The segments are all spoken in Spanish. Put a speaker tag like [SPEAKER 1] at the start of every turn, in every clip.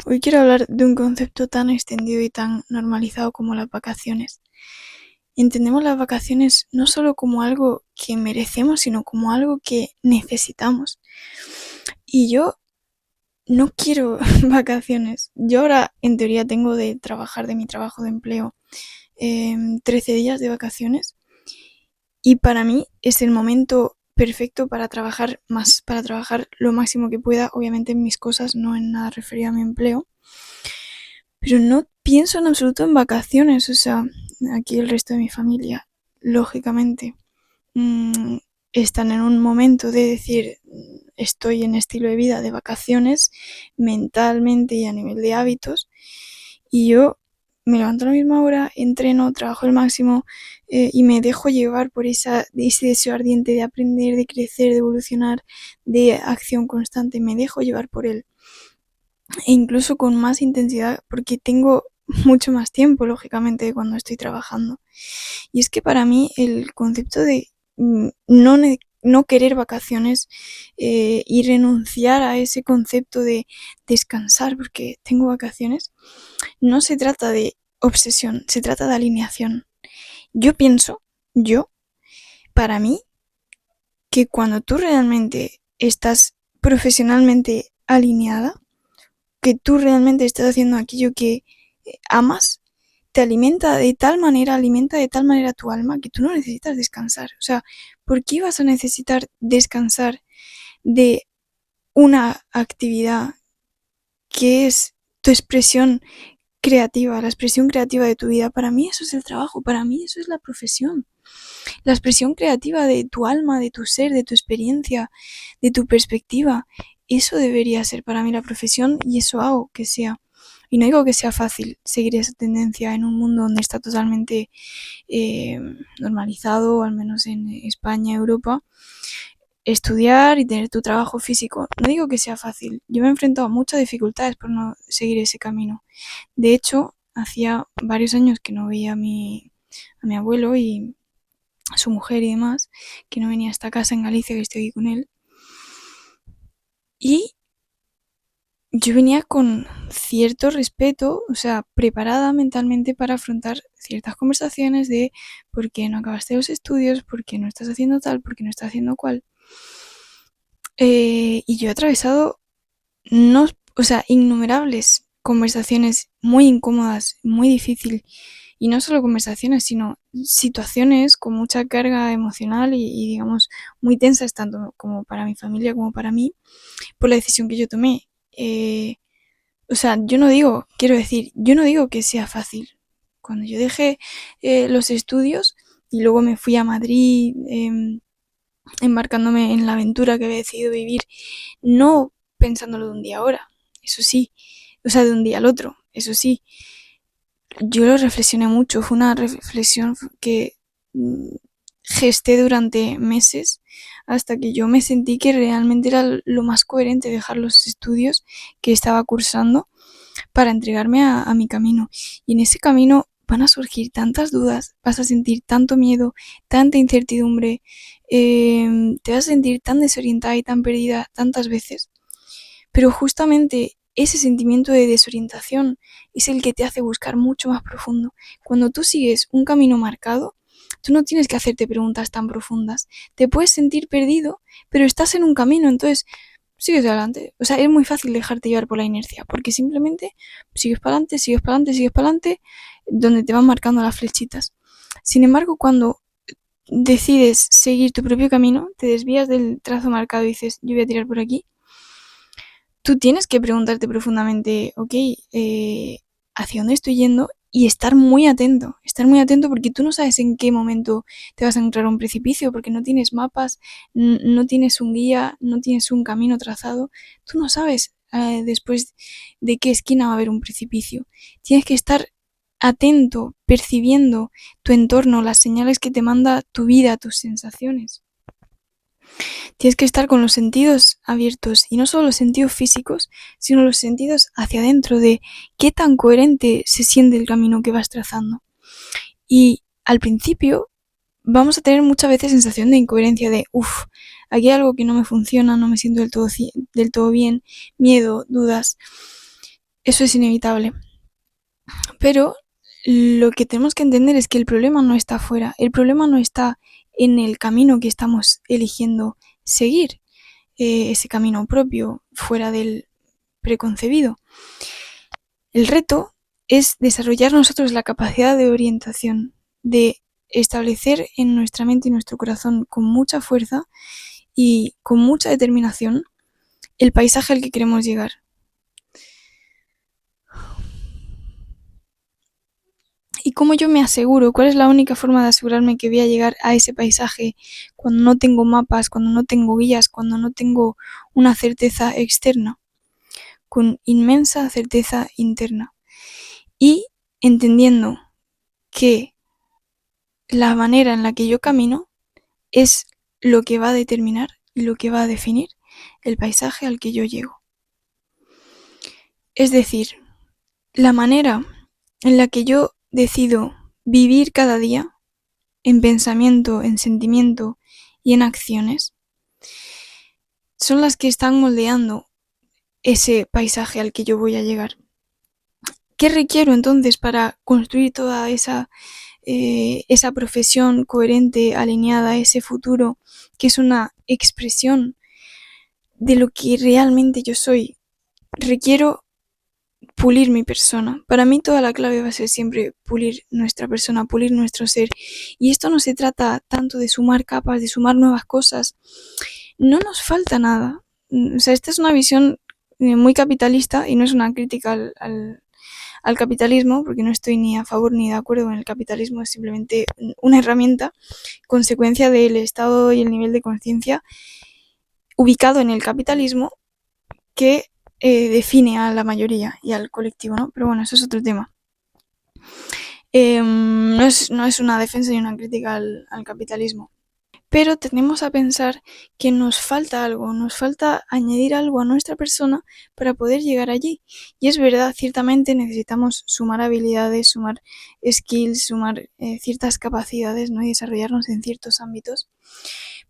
[SPEAKER 1] Hoy quiero hablar de un concepto tan extendido y tan normalizado como las vacaciones. Entendemos las vacaciones no solo como algo que merecemos, sino como algo que necesitamos. Y yo no quiero vacaciones. Yo ahora, en teoría, tengo de trabajar de mi trabajo de empleo 13 días de vacaciones. Y para mí es el momento perfecto para trabajar más, para trabajar lo máximo que pueda, obviamente en mis cosas, no en nada referido a mi empleo. Pero no pienso en absoluto en vacaciones, o sea, aquí el resto de mi familia, lógicamente, mmm, están en un momento de decir, estoy en estilo de vida de vacaciones, mentalmente y a nivel de hábitos, y yo me levanto a la misma hora, entreno, trabajo el máximo y me dejo llevar por ese deseo ardiente de aprender, de crecer, de evolucionar, de acción constante, me dejo llevar por él e incluso con más intensidad porque tengo mucho más tiempo, lógicamente, de cuando estoy trabajando. Y es que para mí el concepto de no querer vacaciones y renunciar a ese concepto de descansar porque tengo vacaciones, no se trata de obsesión, se trata de alineación. Yo pienso, yo, para mí, que cuando tú realmente estás profesionalmente alineada, que tú realmente estás haciendo aquello que amas, te alimenta de tal manera tu alma que tú no necesitas descansar. O sea, ¿por qué vas a necesitar descansar de una actividad que es tu expresión creativa, la expresión creativa de tu vida? Para mí eso es el trabajo, para mí eso es la profesión. La expresión creativa de tu alma, de tu ser, de tu experiencia, de tu perspectiva. Eso debería ser para mí la profesión y eso hago que sea. Y no digo que sea fácil seguir esa tendencia en un mundo donde está totalmente normalizado, al menos en España, Europa, estudiar y tener tu trabajo físico. No digo que sea fácil. Yo me he enfrentado a muchas dificultades por no seguir ese camino. De hecho, hacía varios años que no veía a mi abuelo y a su mujer y demás, que no venía a esta casa en Galicia, que estoy aquí con él. Y yo venía con cierto respeto, o sea, preparada mentalmente para afrontar ciertas conversaciones de por qué no acabaste los estudios, por qué no estás haciendo tal, por qué no estás haciendo cual. Y yo he atravesado, no, o sea, innumerables conversaciones muy incómodas, muy difíciles. Y no solo conversaciones, sino situaciones con mucha carga emocional y digamos, muy tensas, tanto como para mi familia como para mí, por la decisión que yo tomé. O sea, yo no digo que sea fácil. Cuando yo dejé los estudios y luego me fui a Madrid, embarcándome en la aventura que había decidido vivir, no pensándolo de un día a ahora, eso sí, o sea, de un día al otro, eso sí. Yo lo reflexioné mucho, fue una reflexión que gesté durante meses hasta que yo me sentí que realmente era lo más coherente dejar los estudios que estaba cursando para entregarme a mi camino. Y en ese camino van a surgir tantas dudas, vas a sentir tanto miedo, tanta incertidumbre, te vas a sentir tan desorientada y tan perdida tantas veces. Pero justamente ese sentimiento de desorientación es el que te hace buscar mucho más profundo. Cuando tú sigues un camino marcado, tú no tienes que hacerte preguntas tan profundas. Te puedes sentir perdido, pero estás en un camino, entonces sigues adelante. O sea, es muy fácil dejarte llevar por la inercia, porque simplemente sigues para adelante, sigues para adelante, sigues para adelante, donde te van marcando las flechitas. Sin embargo, cuando decides seguir tu propio camino, te desvías del trazo marcado y dices, yo voy a tirar por aquí, tú tienes que preguntarte profundamente, ok, ¿hacia dónde estoy yendo? Y estar muy atento porque tú no sabes en qué momento te vas a encontrar un precipicio, porque no tienes mapas, no tienes un guía, no tienes un camino trazado, tú no sabes después de qué esquina va a haber un precipicio. Tienes que estar atento, percibiendo tu entorno, las señales que te manda tu vida, tus sensaciones. Tienes que estar con los sentidos abiertos y no solo los sentidos físicos, sino los sentidos hacia adentro de qué tan coherente se siente el camino que vas trazando. Y al principio vamos a tener muchas veces sensación de incoherencia, de uff, aquí hay algo que no me funciona, no me siento del todo bien, miedo, dudas. Eso es inevitable. Pero lo que tenemos que entender es que el problema no está afuera, el problema no está en el camino que estamos eligiendo seguir, ese camino propio, fuera del preconcebido. El reto es desarrollar nosotros la capacidad de orientación, de establecer en nuestra mente y nuestro corazón con mucha fuerza y con mucha determinación el paisaje al que queremos llegar. ¿Y cómo yo me aseguro? ¿Cuál es la única forma de asegurarme que voy a llegar a ese paisaje cuando no tengo mapas, cuando no tengo guías, cuando no tengo una certeza externa? Con inmensa certeza interna. Y entendiendo que la manera en la que yo camino es lo que va a determinar y lo que va a definir el paisaje al que yo llego. Es decir, la manera en la que yo decido vivir cada día, en pensamiento, en sentimiento y en acciones, son las que están moldeando ese paisaje al que yo voy a llegar. ¿Qué requiero entonces para construir toda esa profesión coherente, alineada, ese futuro que es una expresión de lo que realmente yo soy? Requiero pulir mi persona. Para mí toda la clave va a ser siempre pulir nuestra persona, pulir nuestro ser. Y esto no se trata tanto de sumar capas, de sumar nuevas cosas. No nos falta nada. O sea, esta es una visión muy capitalista y no es una crítica al capitalismo, porque no estoy ni a favor ni de acuerdo con el capitalismo, es simplemente una herramienta, consecuencia del estado y el nivel de conciencia ubicado en el capitalismo que define a la mayoría y al colectivo, ¿no? Pero bueno, eso es otro tema. No es una defensa ni una crítica al capitalismo. Pero tenemos a pensar que nos falta algo, nos falta añadir algo a nuestra persona para poder llegar allí. Y es verdad, ciertamente necesitamos sumar habilidades, sumar skills, sumar ciertas capacidades, ¿no? Y desarrollarnos en ciertos ámbitos.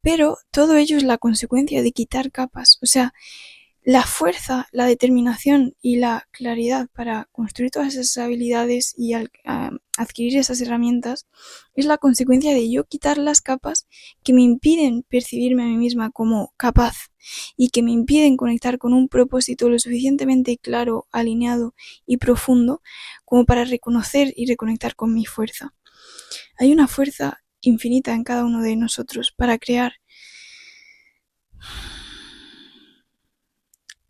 [SPEAKER 1] Pero todo ello es la consecuencia de quitar capas. O sea, la fuerza, la determinación y la claridad para construir todas esas habilidades y adquirir esas herramientas es la consecuencia de yo quitar las capas que me impiden percibirme a mí misma como capaz y que me impiden conectar con un propósito lo suficientemente claro, alineado y profundo como para reconocer y reconectar con mi fuerza. Hay una fuerza infinita en cada uno de nosotros para crear.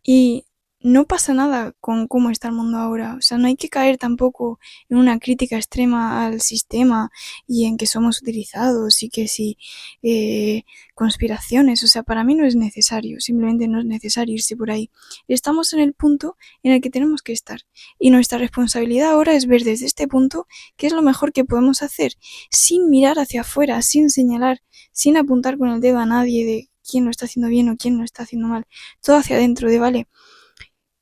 [SPEAKER 1] Y no pasa nada con cómo está el mundo ahora. O sea, no hay que caer tampoco en una crítica extrema al sistema y en que somos utilizados y que si conspiraciones. O sea, para mí no es necesario. Simplemente no es necesario irse por ahí. Estamos en el punto en el que tenemos que estar. Y nuestra responsabilidad ahora es ver desde este punto qué es lo mejor que podemos hacer. Sin mirar hacia afuera, sin señalar, sin apuntar con el dedo a nadie de quién lo está haciendo bien o quién lo está haciendo mal. Todo hacia adentro de, vale,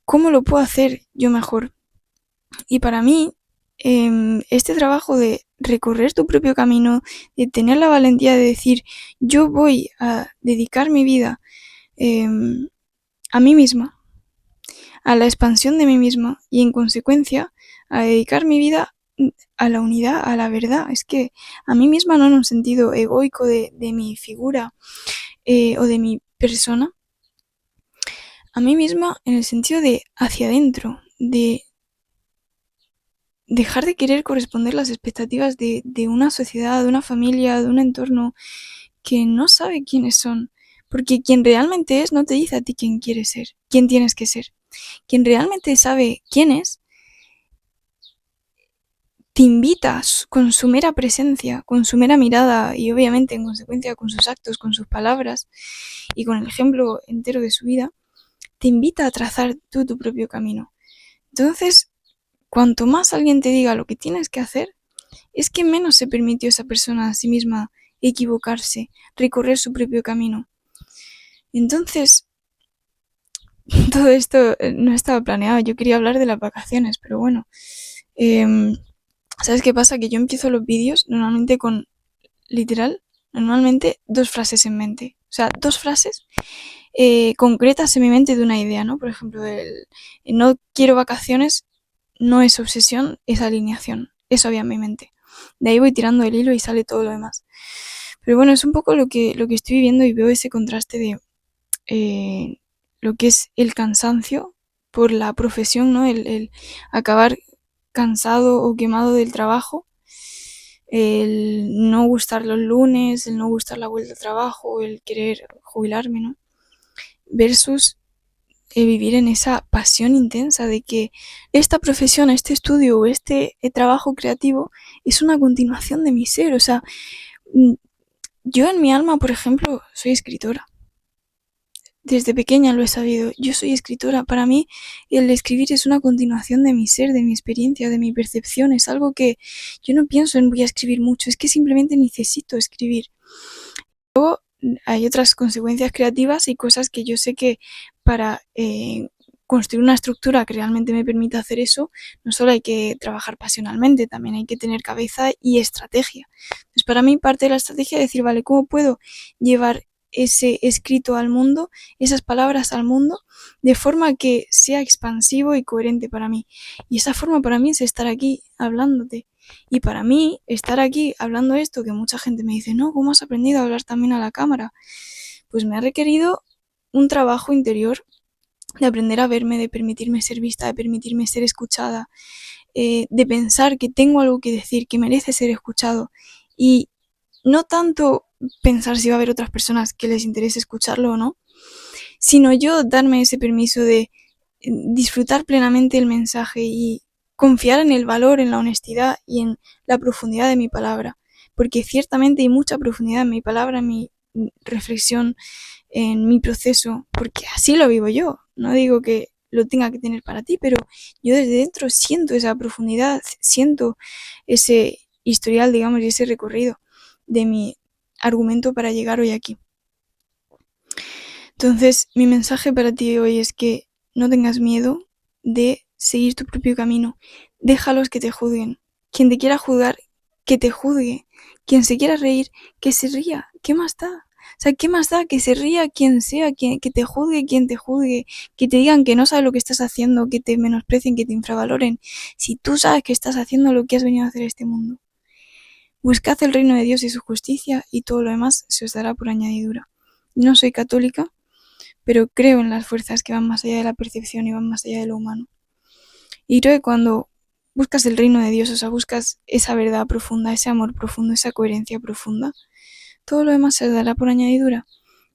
[SPEAKER 1] ¿cómo lo puedo hacer yo mejor? Y para mí, este trabajo de recorrer tu propio camino, de tener la valentía de decir, yo voy a dedicar mi vida a mí misma, a la expansión de mí misma y en consecuencia a dedicar mi vida a la unidad, a la verdad. Es que a mí misma no en un sentido egoico de mi figura o de mi persona, a mí misma en el sentido de hacia adentro, de dejar de querer corresponder las expectativas de una sociedad, de una familia, de un entorno que no sabe quiénes son. Porque quien realmente es no te dice a ti quién quieres ser, quién tienes que ser. Quien realmente sabe quién es, te invita con su mera presencia, con su mera mirada y obviamente en consecuencia con sus actos, con sus palabras y con el ejemplo entero de su vida, te invita a trazar tú tu propio camino. Entonces, cuanto más alguien te diga lo que tienes que hacer, es que menos se permitió esa persona a sí misma equivocarse, recorrer su propio camino. Entonces, todo esto no estaba planeado. Yo quería hablar de las vacaciones, pero bueno. ¿Sabes qué pasa? Que yo empiezo los vídeos normalmente con, literal, normalmente 2 frases en mente. O sea, 2 frases concretas en mi mente de una idea, ¿no? Por ejemplo, el no quiero vacaciones no es obsesión, es alineación. Eso había en mi mente. De ahí voy tirando el hilo y sale todo lo demás. Pero bueno, es un poco lo que estoy viviendo y veo ese contraste de lo que es el cansancio por la profesión, ¿no? El acabar cansado o quemado del trabajo, el no gustar los lunes, el no gustar la vuelta al trabajo, el querer jubilarme, ¿no? Versus vivir en esa pasión intensa de que esta profesión, este estudio o este trabajo creativo es una continuación de mi ser. O sea, yo en mi alma, por ejemplo, soy escritora. Desde pequeña lo he sabido. Yo soy escritora. Para mí, el escribir es una continuación de mi ser, de mi experiencia, de mi percepción. Es algo que yo no pienso en voy a escribir mucho. Es que simplemente necesito escribir. Luego hay otras consecuencias creativas y cosas que yo sé que para construir una estructura que realmente me permita hacer eso, no solo hay que trabajar pasionalmente, también hay que tener cabeza y estrategia. Entonces, para mí parte de la estrategia es decir, vale, ¿cómo puedo llevar ese escrito al mundo, esas palabras al mundo, de forma que sea expansivo y coherente para mí? Y esa forma para mí es estar aquí hablándote. Y para mí, estar aquí hablando esto, que mucha gente me dice, no, ¿cómo has aprendido a hablar también a la cámara? Pues me ha requerido un trabajo interior de aprender a verme, de permitirme ser vista, de permitirme ser escuchada, de pensar que tengo algo que decir, que merece ser escuchado. Y no tanto pensar si va a haber otras personas que les interese escucharlo o no, sino yo darme ese permiso de disfrutar plenamente el mensaje y confiar en el valor, en la honestidad y en la profundidad de mi palabra. Porque ciertamente hay mucha profundidad en mi palabra, en mi reflexión, en mi proceso, porque así lo vivo yo. No digo que lo tenga que tener para ti, pero yo desde dentro siento esa profundidad, siento ese historial, digamos, y ese recorrido de mi argumento para llegar hoy aquí. Entonces, mi mensaje para ti hoy es que no tengas miedo de seguir tu propio camino. Déjalos que te juzguen. Quien te quiera juzgar, que te juzgue. Quien se quiera reír, que se ría. ¿Qué más da? O sea, ¿qué más da que se ría quien sea, que te juzgue quien te juzgue, que te digan que no sabes lo que estás haciendo, que te menosprecien, que te infravaloren, si tú sabes que estás haciendo lo que has venido a hacer a este mundo? Buscad el reino de Dios y su justicia y todo lo demás se os dará por añadidura. No soy católica, pero creo en las fuerzas que van más allá de la percepción y van más allá de lo humano. Y creo que cuando buscas el reino de Dios, o sea, buscas esa verdad profunda, ese amor profundo, esa coherencia profunda, todo lo demás se dará por añadidura.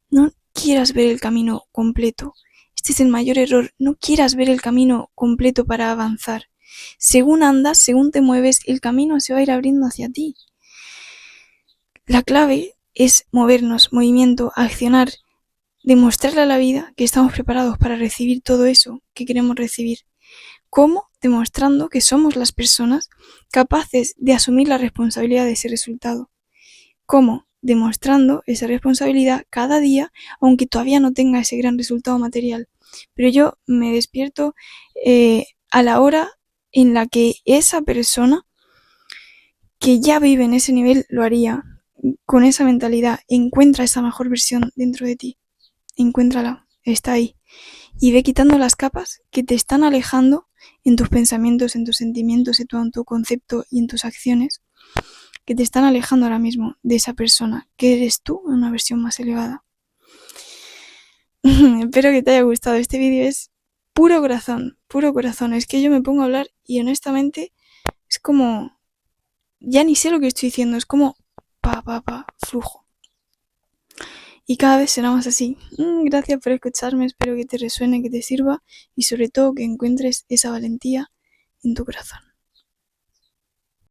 [SPEAKER 1] No quieras ver el camino completo. Este es el mayor error. No quieras ver el camino completo para avanzar. Según andas, según te mueves, el camino se va a ir abriendo hacia ti. La clave es movernos, movimiento, accionar, demostrarle a la vida que estamos preparados para recibir todo eso que queremos recibir. ¿Cómo? Demostrando que somos las personas capaces de asumir la responsabilidad de ese resultado. ¿Cómo? Demostrando esa responsabilidad cada día, aunque todavía no tenga ese gran resultado material. Pero yo me despierto a la hora en la que esa persona que ya vive en ese nivel lo haría. Con esa mentalidad, encuentra esa mejor versión dentro de ti. Encuéntrala, está ahí. Y ve quitando las capas que te están alejando en tus pensamientos, en tus sentimientos, en tu autoconcepto y en tus acciones, que te están alejando ahora mismo de esa persona que eres tú en una versión más elevada. Espero que te haya gustado. Este vídeo es puro corazón, puro corazón. Es que yo me pongo a hablar y honestamente es como, ya ni sé lo que estoy diciendo, es como flujo. Y cada vez será más así. Gracias por escucharme, espero que te resuene, que te sirva y sobre todo que encuentres esa valentía en tu corazón.